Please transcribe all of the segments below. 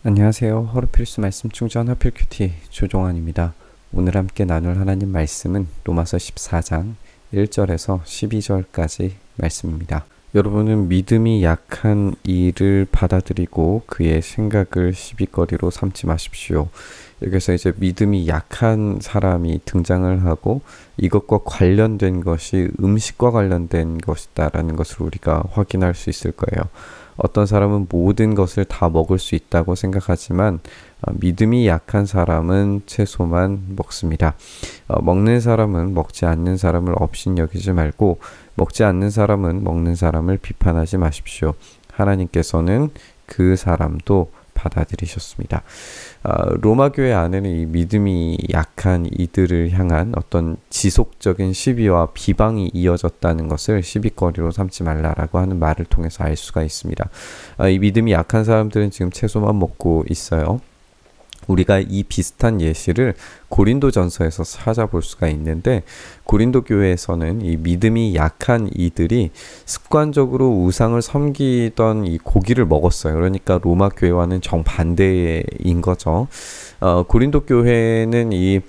안녕하세요. 하루필수 말씀 충전 하필큐티 조종환입니다. 오늘 함께 나눌 하나님 말씀은 로마서 14장 1절에서 12절까지 말씀입니다. 여러분은 믿음이 약한 이를 받아들이고 그의 생각을 시비거리로 삼지 마십시오. 여기서 이제 믿음이 약한 사람이 등장을 하고 이것과 관련된 것이 음식과 관련된 것이다라는 것을 우리가 확인할 수 있을 거예요. 어떤 사람은 모든 것을 다 먹을 수 있다고 생각하지만 믿음이 약한 사람은 채소만 먹습니다. 먹는 사람은 먹지 않는 사람을 업신여기지 말고 먹지 않는 사람은 먹는 사람을 비판하지 마십시오. 하나님께서는 그 사람도 받아들이셨습니다. 로마 교회 안에는 이 믿음이 약한 이들을 향한 어떤 지속적인 시비와 비방이 이어졌다는 것을 시비거리로 삼지 말라라고 하는 말을 통해서 알 수가 있습니다. 이 믿음이 약한 사람들은 지금 채소만 먹고 있어요. 우리가 이 비슷한 예시를 고린도전서에서 찾아볼 수가 있는데 고린도 교회에서는 이 믿음이 약한 이들이 습관적으로 우상을 섬기던 이 고기를 먹었어요. 그러니까 로마 교회와는 정반대인 거죠. 고린도 교회는 이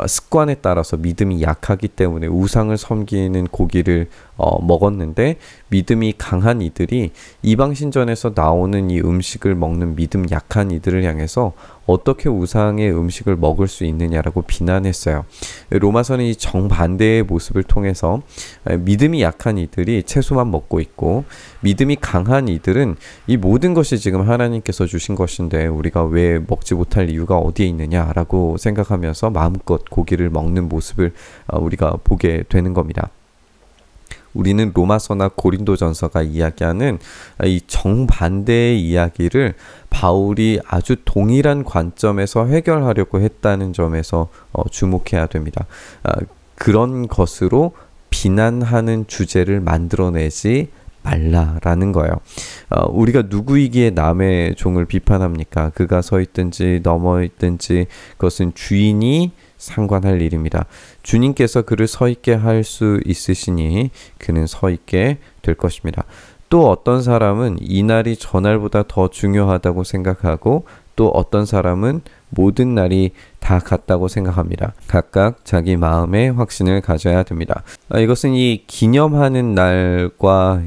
습관에 따라서 믿음이 약하기 때문에 우상을 섬기는 고기를 먹었는데 믿음이 강한 이들이 이방신전에서 나오는 이 음식을 먹는 믿음 약한 이들을 향해서 어떻게 우상의 음식을 먹을 수 있느냐라고 비난했어요. 로마서는 이 정반대의 모습을 통해서 믿음이 약한 이들이 채소만 먹고 있고 믿음이 강한 이들은 이 모든 것이 지금 하나님께서 주신 것인데 우리가 왜 먹지 못할 이유가 어디에 있느냐라고 생각하면서 마음껏 고기를 먹는 모습을 우리가 보게 되는 겁니다. 우리는 로마서나 고린도전서가 이야기하는 이 정반대의 이야기를 바울이 아주 동일한 관점에서 해결하려고 했다는 점에서 주목해야 됩니다. 그런 것으로 비난하는 주제를 만들어내지 말라라는 거예요. 우리가 누구이기에 남의 종을 비판합니까? 그가 서 있든지 넘어 있든지 그것은 주인이 상관할 일입니다. 주님께서 그를 서 있게 할 수 있으시니 그는 서 있게 될 것입니다. 또 어떤 사람은 이 날이 저날보다 더 중요하다고 생각하고 또 어떤 사람은 모든 날이 다 같다고 생각합니다. 각각 자기 마음의 확신을 가져야 됩니다. 이것은 이 기념하는 날과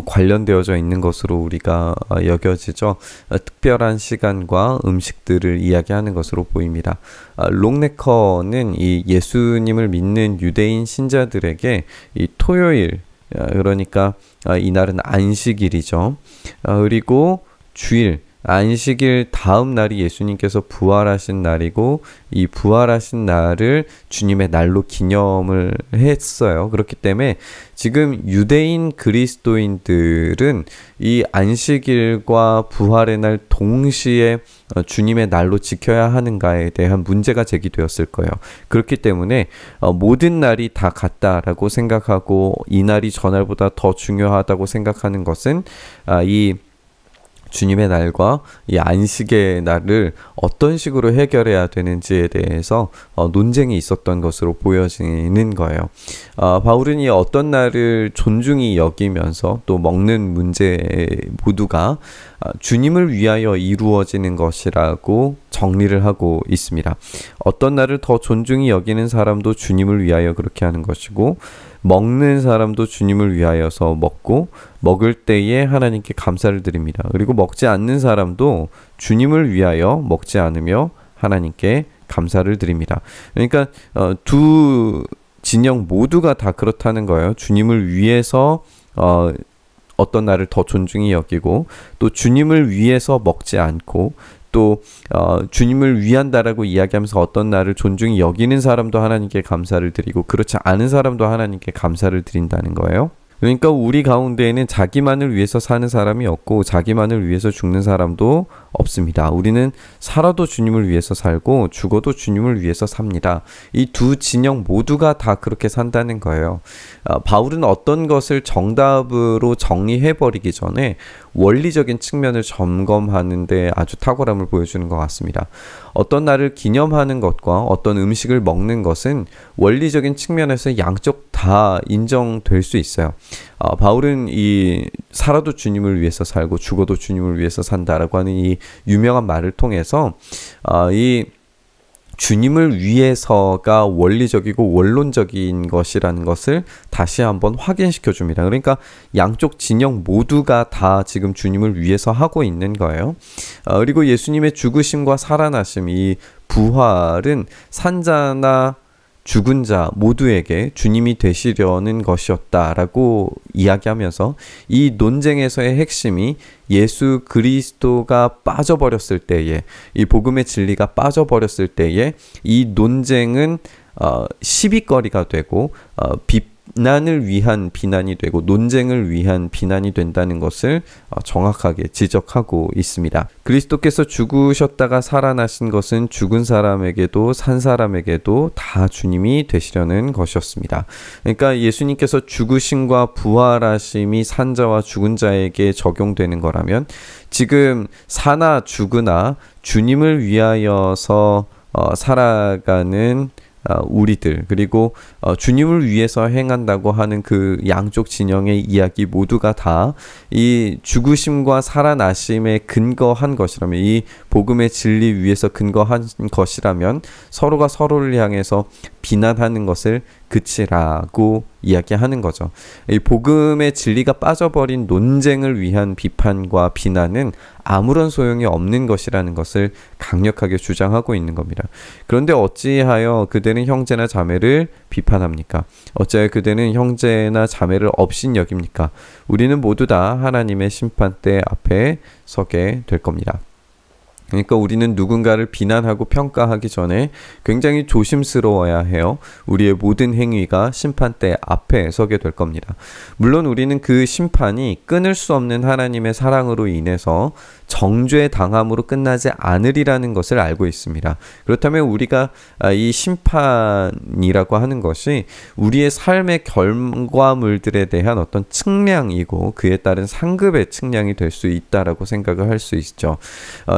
관련되어져 있는 것으로 우리가 여겨지죠. 특별한 시간과 음식들을 이야기하는 것으로 보입니다. 롱네커는 이 예수님을 믿는 유대인 신자들에게 이 토요일, 그러니까 이날은 안식일이죠. 그리고 주일, 안식일 다음 날이 예수님께서 부활하신 날이고 이 부활하신 날을 주님의 날로 기념을 했어요. 그렇기 때문에 지금 유대인 그리스도인들은 이 안식일과 부활의 날 동시에 주님의 날로 지켜야 하는가에 대한 문제가 제기되었을 거예요. 그렇기 때문에 모든 날이 다 같다라고 생각하고 이 날이 저날보다 더 중요하다고 생각하는 것은 이 주님의 날과 이 안식의 날을 어떤 식으로 해결해야 되는지에 대해서 논쟁이 있었던 것으로 보여지는 거예요. 바울은 이 어떤 날을 존중히 여기면서 또 먹는 문제 모두가 주님을 위하여 이루어지는 것이라고 정리를 하고 있습니다. 어떤 날을 더 존중히 여기는 사람도 주님을 위하여 그렇게 하는 것이고 먹는 사람도 주님을 위하여서 먹고 먹을 때에 하나님께 감사를 드립니다. 그리고 먹지 않는 사람도 주님을 위하여 먹지 않으며 하나님께 감사를 드립니다. 그러니까 두 진영 모두가 다 그렇다는 거예요. 주님을 위해서 어떤 날을 더 존중히 여기고 또 주님을 위해서 먹지 않고 또 주님을 위한다라고 이야기하면서 어떤 날을 존중히 여기는 사람도 하나님께 감사를 드리고 그렇지 않은 사람도 하나님께 감사를 드린다는 거예요. 그러니까 우리 가운데에는 자기만을 위해서 사는 사람이 없고 자기만을 위해서 죽는 사람도 없습니다. 우리는 살아도 주님을 위해서 살고 죽어도 주님을 위해서 삽니다. 이 두 진영 모두가 다 그렇게 산다는 거예요. 바울은 어떤 것을 정답으로 정리해버리기 전에 원리적인 측면을 점검하는 데 아주 탁월함을 보여주는 것 같습니다. 어떤 날을 기념하는 것과 어떤 음식을 먹는 것은 원리적인 측면에서 양쪽 다 인정될 수 있어요. 바울은 이 살아도 주님을 위해서 살고 죽어도 주님을 위해서 산다라고 하는 이 유명한 말을 통해서 이 주님을 위해서가 원리적이고 원론적인 것이라는 것을 다시 한번 확인시켜 줍니다. 그러니까 양쪽 진영 모두가 다 지금 주님을 위해서 하고 있는 거예요. 그리고 예수님의 죽으심과 살아나심, 이 부활은 산자나 죽은 자 모두에게 주님이 되시려는 것이었다라고 이야기하면서 이 논쟁에서의 핵심이 예수 그리스도가 빠져버렸을 때에, 이 복음의 진리가 빠져버렸을 때에 이 논쟁은 시비거리가 되고 비난을 위한 비난이 되고 논쟁을 위한 비난이 된다는 것을 정확하게 지적하고 있습니다. 그리스도께서 죽으셨다가 살아나신 것은 죽은 사람에게도 산 사람에게도 다 주님이 되시려는 것이었습니다. 그러니까 예수님께서 죽으심과 부활하심이 산자와 죽은 자에게 적용되는 거라면, 지금 사나 죽으나 주님을 위하여서 살아가는 우리들, 그리고 주님을 위해서 행한다고 하는 그 양쪽 진영의 이야기 모두가 다 이 죽으심과 살아나심에 근거한 것이라면, 이 복음의 진리 위에서 근거한 것이라면 서로가 서로를 향해서 비난하는 것을 그치라고 이야기하는 거죠. 이 복음의 진리가 빠져버린 논쟁을 위한 비판과 비난은 아무런 소용이 없는 것이라는 것을 강력하게 주장하고 있는 겁니다. 그런데 어찌하여 그대는 형제나 자매를 비판합니까? 어찌하여 그대는 형제나 자매를 업신여깁니까? 우리는 모두 다 하나님의 심판대 앞에 서게 될 겁니다. 그러니까 우리는 누군가를 비난하고 평가하기 전에 굉장히 조심스러워야 해요. 우리의 모든 행위가 심판대 앞에 서게 될 겁니다. 물론 우리는 그 심판이 끊을 수 없는 하나님의 사랑으로 인해서 정죄 당함으로 끝나지 않으리라는 것을 알고 있습니다. 그렇다면 우리가 이 심판이라고 하는 것이 우리의 삶의 결과물들에 대한 어떤 측량이고 그에 따른 상급의 측량이 될 수 있다라고 생각을 할 수 있죠.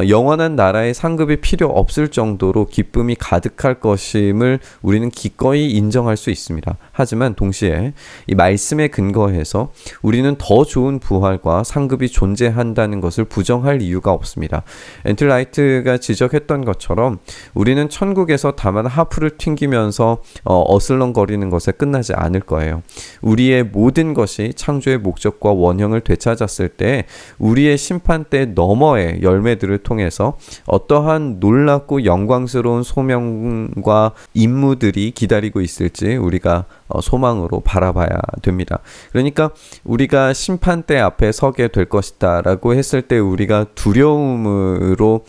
영원한 나라의 상급이 필요 없을 정도로 기쁨이 가득할 것임을 우리는 기꺼이 인정할 수 있습니다. 하지만 동시에 이 말씀에 근거해서 우리는 더 좋은 부활과 상급이 존재한다는 것을 부정할 이유가 없습니다. 엔틀라이트가 지적했던 것처럼 우리는 천국에서 다만 하프를 튕기면서 어슬렁거리는 것에 끝나지 않을 거예요. 우리의 모든 것이 창조의 목적과 원형을 되찾았을 때 우리의 심판대 너머의 열매들을 통해서 어떠한 놀랍고 영광스러운 소명과 임무들이 기다리고 있을지 우리가 소망으로 바라봐야 됩니다. 그러니까 우리가 심판대 앞에 서게 될 것이다 라고 했을 때 우리가 두려움으로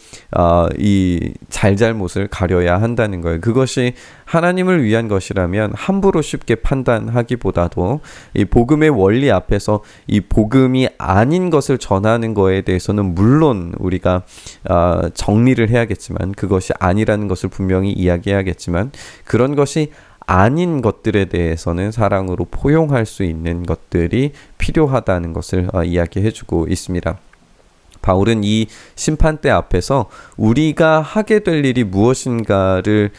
이 잘잘못을 가려야 한다는 거예요. 그것이 하나님을 위한 것이라면 함부로 쉽게 판단하기보다도 이 복음의 원리 앞에서 이 복음이 아닌 것을 전하는 거에 대해서는 물론 우리가 정리를 해야겠지만, 그것이 아니라는 것을 분명히 이야기해야겠지만, 그런 것이 아닌 것들에 대해서는 사랑으로 포용할 수 있는 것들이 필요하다는 것을 이야기해주고 있습니다. 바울은 이 심판대 앞에서 우리가 하게 될 일이 무엇인가를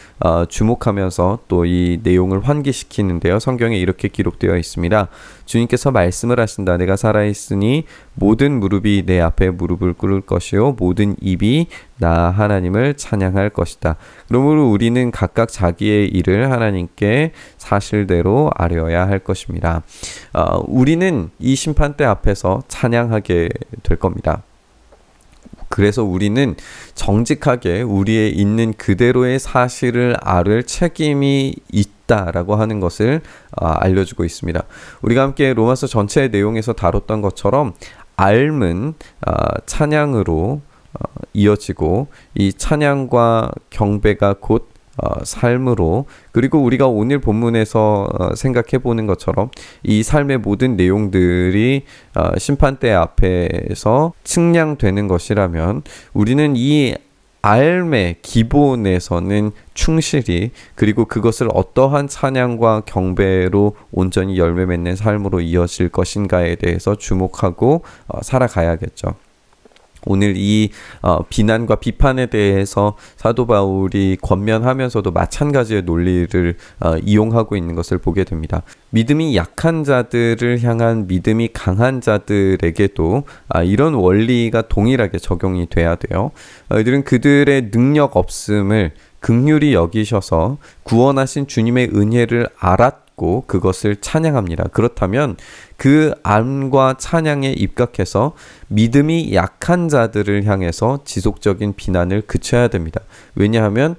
주목하면서 또 이 내용을 환기시키는데요. 성경에 이렇게 기록되어 있습니다. 주님께서 말씀을 하신다. 내가 살아있으니 모든 무릎이 내 앞에 무릎을 꿇을 것이요 모든 입이 나 하나님을 찬양할 것이다. 그러므로 우리는 각각 자기의 일을 하나님께 사실대로 아뢰어야 할 것입니다. 우리는 이 심판대 앞에서 찬양하게 될 겁니다. 그래서 우리는 정직하게 우리의 있는 그대로의 사실을 아뢰 책임이 있다라고 하는 것을 알려주고 있습니다. 우리가 함께 로마서 전체의 내용에서 다뤘던 것처럼 알은 찬양으로 이어지고, 이 찬양과 경배가 곧 삶으로, 그리고 우리가 오늘 본문에서 생각해 보는 것처럼 이 삶의 모든 내용들이 심판대 앞에서 측량되는 것이라면 우리는 이 삶의 기본에서는 충실히, 그리고 그것을 어떠한 찬양과 경배로 온전히 열매 맺는 삶으로 이어질 것인가에 대해서 주목하고 살아가야겠죠. 오늘 이 비난과 비판에 대해서 사도 바울이 권면하면서도 마찬가지의 논리를 이용하고 있는 것을 보게 됩니다. 믿음이 약한 자들을 향한 믿음이 강한 자들에게도 이런 원리가 동일하게 적용이 돼야 돼요. 이들은 그들의 능력 없음을 긍휼히 여기셔서 구원하신 주님의 은혜를 알았고 그것을 찬양합니다. 그렇다면 그 암과 찬양에 입각해서 믿음이 약한 자들을 향해서 지속적인 비난을 그쳐야 됩니다. 왜냐하면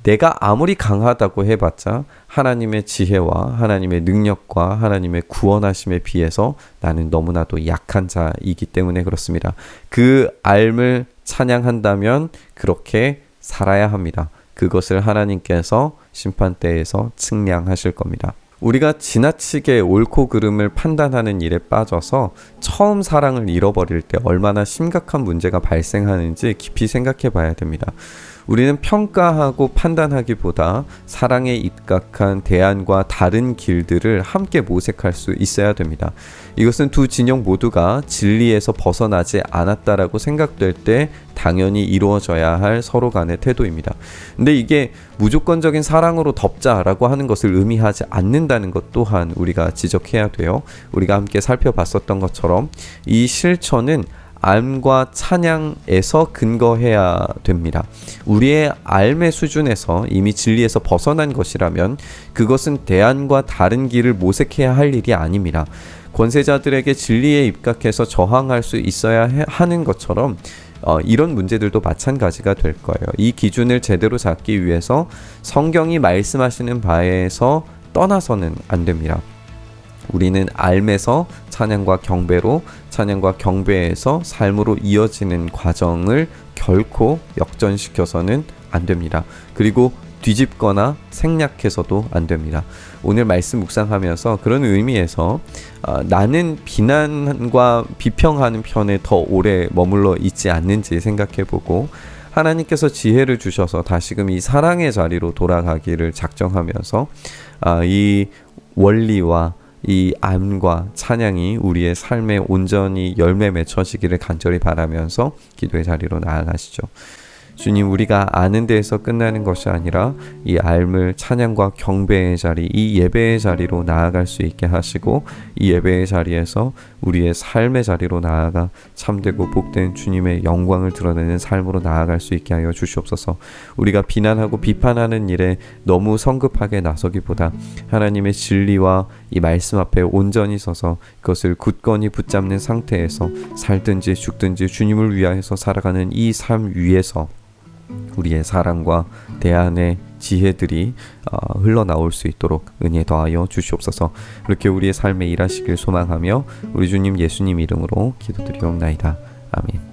내가 아무리 강하다고 해봤자 하나님의 지혜와 하나님의 능력과 하나님의 구원하심에 비해서 나는 너무나도 약한 자이기 때문에 그렇습니다. 그 삶을 찬양한다면 그렇게 살아야 합니다. 그것을 하나님께서 심판대에서 측량하실 겁니다. 우리가 지나치게 옳고 그름을 판단하는 일에 빠져서 처음 사랑을 잃어버릴 때 얼마나 심각한 문제가 발생하는지 깊이 생각해 봐야 됩니다. 우리는 평가하고 판단하기보다 사랑에 입각한 대안과 다른 길들을 함께 모색할 수 있어야 됩니다. 이것은 두 진영 모두가 진리에서 벗어나지 않았다라고 생각될 때 당연히 이루어져야 할 서로 간의 태도입니다. 근데 이게 무조건적인 사랑으로 덮자라고 하는 것을 의미하지 않는다는 것 또한 우리가 지적해야 돼요. 우리가 함께 살펴봤었던 것처럼 이 실천은 암과 찬양에서 근거해야 됩니다. 우리의 삶의 수준에서 이미 진리에서 벗어난 것이라면 그것은 대안과 다른 길을 모색해야 할 일이 아닙니다. 권세자들에게 진리에 입각해서 저항할 수 있어야 하는 것처럼 이런 문제들도 마찬가지가 될 거예요. 이 기준을 제대로 잡기 위해서 성경이 말씀하시는 바에서 떠나서는 안 됩니다. 우리는 삶에서 찬양과 경배로, 찬양과 경배에서 삶으로 이어지는 과정을 결코 역전시켜서는 안 됩니다. 그리고 뒤집거나 생략해서도 안 됩니다. 오늘 말씀 묵상하면서 그런 의미에서 나는 비난과 비평하는 편에 더 오래 머물러 있지 않는지 생각해보고 하나님께서 지혜를 주셔서 다시금 이 사랑의 자리로 돌아가기를 작정하면서 이 원리와 이 암과 찬양이 우리의 삶에 온전히 열매 맺혀지기를 간절히 바라면서 기도의 자리로 나아가시죠. 주님, 우리가 아는 데에서 끝나는 것이 아니라 이 삶을 찬양과 경배의 자리, 이 예배의 자리로 나아갈 수 있게 하시고 이 예배의 자리에서 우리의 삶의 자리로 나아가 참되고 복된 주님의 영광을 드러내는 삶으로 나아갈 수 있게 하여 주시옵소서. 우리가 비난하고 비판하는 일에 너무 성급하게 나서기보다 하나님의 진리와 이 말씀 앞에 온전히 서서 그것을 굳건히 붙잡는 상태에서 살든지 죽든지 주님을 위하여서 살아가는 이 삶 위에서 우리의 사랑과 대안의 지혜들이 흘러나올 수 있도록 은혜 더하여 주시옵소서. 그렇게 우리의 삶에 일하시길 소망하며 우리 주님 예수님 이름으로 기도드리옵나이다. 아멘.